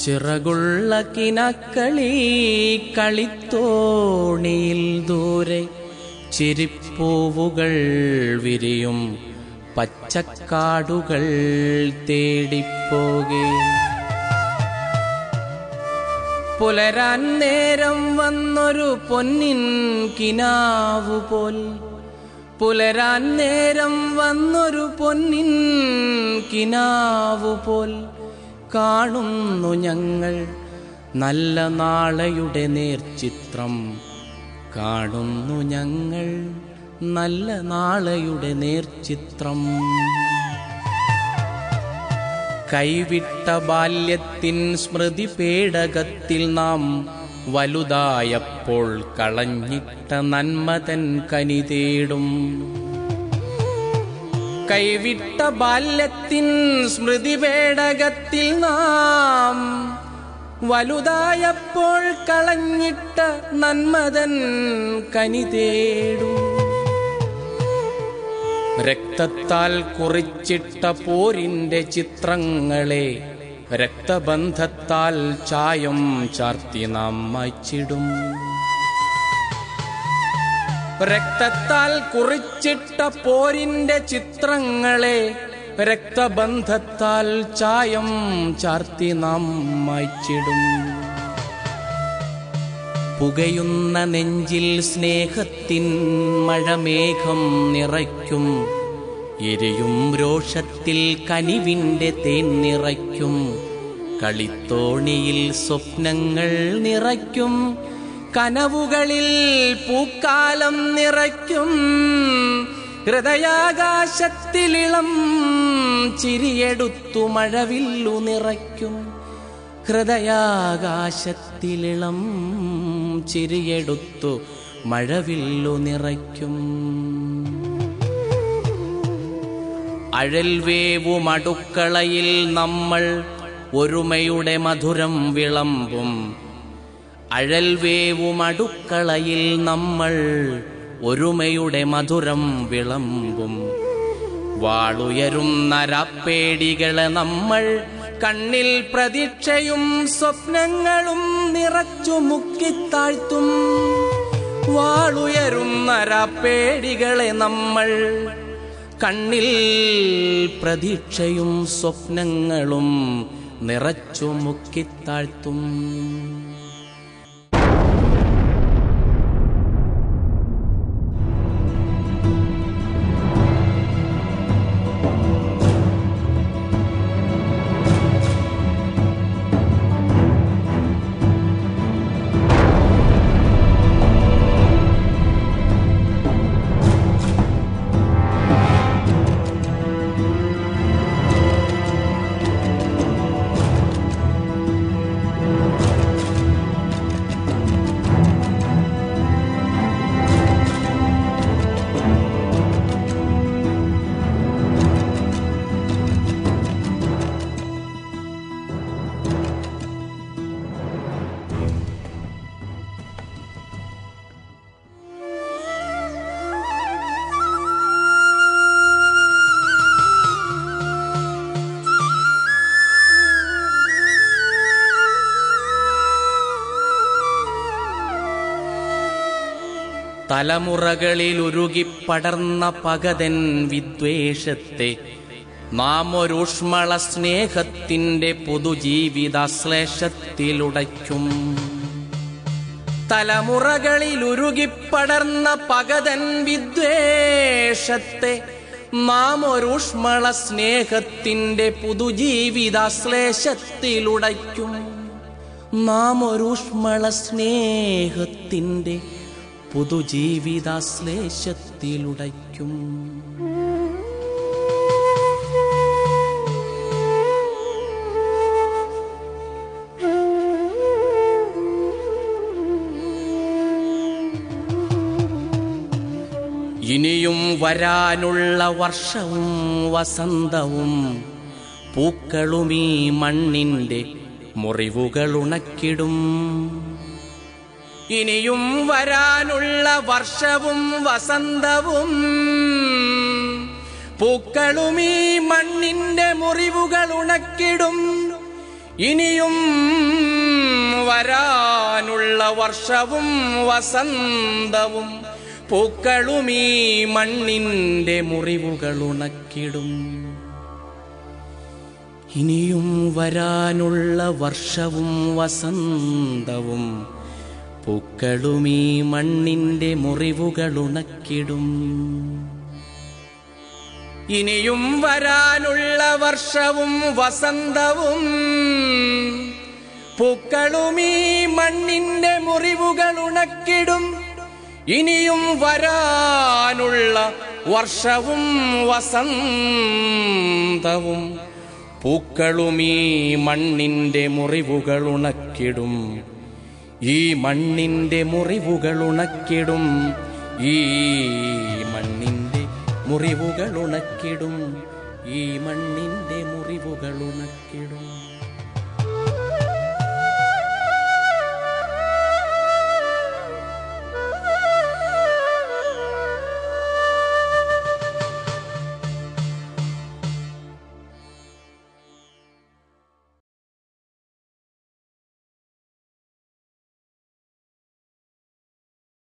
ചിറകുള്ള കിനാക്കളി കളിത്തോണിയിൽ ദൂരെ ചിരിപ്പൂവുകൾ വിരിയും പച്ചക്കാടുകൾ തേടിപ്പോകെ. പുലരാൻ നേരം വന്നൊരു പൊന്നിൻ കിനാവുപോൽ, പുലരാൻ നേരം വന്നൊരു പൊന്നിൻ കിനാവുപോൽ കാണുന്നു ഞങ്ങൾ നല്ല നാളെയുടെ നേർചിത്രം. കാണുന്നു ഞങ്ങൾ നല്ല നാളെയുടെ നേർചിത്രം. കൈവിട്ട ബാല്യത്തിൻ സ്മൃതി പേടകത്തിൽ നാം വലുതായപ്പോൾ കളഞ്ഞിട്ട നന്മതൻ കനി തേടും. കൈവിട്ട ബാല്യത്തിൻ സ്മൃതി പേടകത്തിൽ നാം വലുതായപ്പോൾ കളഞ്ഞിട്ട നന്മതൻ കനി തേടും. രക്തത്താൽ കുറിച്ചിട്ട പോരിന്റെ ചിത്രങ്ങളെ രക്തബന്ധത്താൽ ചായം ചാർത്തി നാം മായ്ച്ചിടും. രക്തത്താൽ കുറിച്ചിട്ട പോരിന്റെ ചിത്രങ്ങളെ രക്തബന്ധത്താൽ ചായം ചാർത്തി നാം മായ്ച്ചിടും. പുകയുന്ന നെഞ്ചിൽ സ്നേഹത്തിൻ മഴമേഘം നിറയ്ക്കും. എരിയും രോഷത്തിൽ കനിവിന്റെ തേൻ നിറയ്ക്കും. കളിത്തോണിയിൽ സ്വപ്നങ്ങൾ നിറയ്ക്കും. കനവുകളിൽ പൂക്കാലം നിറയ്ക്കും. ഹൃദയാകാശത്തിലിളം ചിരിയെടുത്തു മഴവില്ലു നിറയ്ക്കും. ഹൃദയാകാശത്തിലിളം ചിരിയെടുത്തു മഴവില്ലു നിറയ്ക്കും. അഴൽവേവും അടുക്കളയിൽ നമ്മൾ ഒരുമയുടെ മധുരം വിളമ്പും. അഴൽവേവും അടുക്കളയിൽ നമ്മൾ ഒരുമയുടെ മധുരം വിളമ്പും. വാളുയരുന്ന രാപ്പേടികളെ നമ്മൾ കണ്ണിൽ പ്രതീക്ഷയും സ്വപ്നങ്ങളും നിറച്ചു മുക്കിത്താഴ്ത്തും. വാളുയരുന്ന രാപ്പേടികളെ നമ്മൾ കണ്ണിൽ പ്രതീക്ഷയും സ്വപ്നങ്ങളും നിറച്ചു മുക്കിത്താഴ്ത്തും. തലമുറകളിൽ ഉരുകിപ്പടർന്ന പകതൻ വിദ്വേഷത്തെ നാം ഒരൂഷ്മള സ്നേഹത്തിന്റെ പുതുജീവിതാശ്ലേഷത്തിലുടയ്ക്കും. തലമുറകളിൽ ഉരുകിപ്പടർന്ന പകതൻ വിദ്വേഷത്തെ നാം ഒരൂഷ്മള സ്നേഹത്തിന്റെ പുതുജീവിതാശ്ലേഷത്തിലുടയ്ക്കും. നാം ഒരൂഷ്മള സ്നേഹത്തിന്റെ പുതുജീവിതാശ്ലേഷത്തിലുടയ്ക്കും. ഇനിയും വരാനുള്ള വർഷവും വസന്തവും പൂക്കളുമീ മണ്ണിന്റെ മുറിവുകളുണക്കിടും. ഇനിയും വരാനുള്ള വർഷവും വസന്തവും പൂക്കളുമീ മണ്ണിന്റെ മുറിവുകളുണക്കിടും. ഇനിയും വരാനുള്ള വർഷവും വസന്തവും പൂക്കളുമീ മണ്ണിന്റെ മുറിവുകളുണക്കിടും. ഇനിയും വരാനുള്ള വർഷവും വസന്തവും പൂക്കളുമീ മണ്ണിന്റെ മുറിവുകളുണക്കിടും. ഇനിയും വരാനുള്ള വർഷവും വസന്തവും പൂക്കളുമീ മണ്ണിന്റെ മുറിവുകളുണക്കിടും. ഇനിയും വരാനുള്ള വർഷവും വസന്തവും പൂക്കളുമീ മണ്ണിന്റെ മുറിവുകളുണക്കിടും. ഈ മണ്ണിന്റെ മുറിവുകളുണക്കിടും. ഈ മണ്ണിന്റെ മുറിവുകളുണക്കിടും. ഈ മണ്ണിന്റെ മുറിവുകളുണക്കിടും.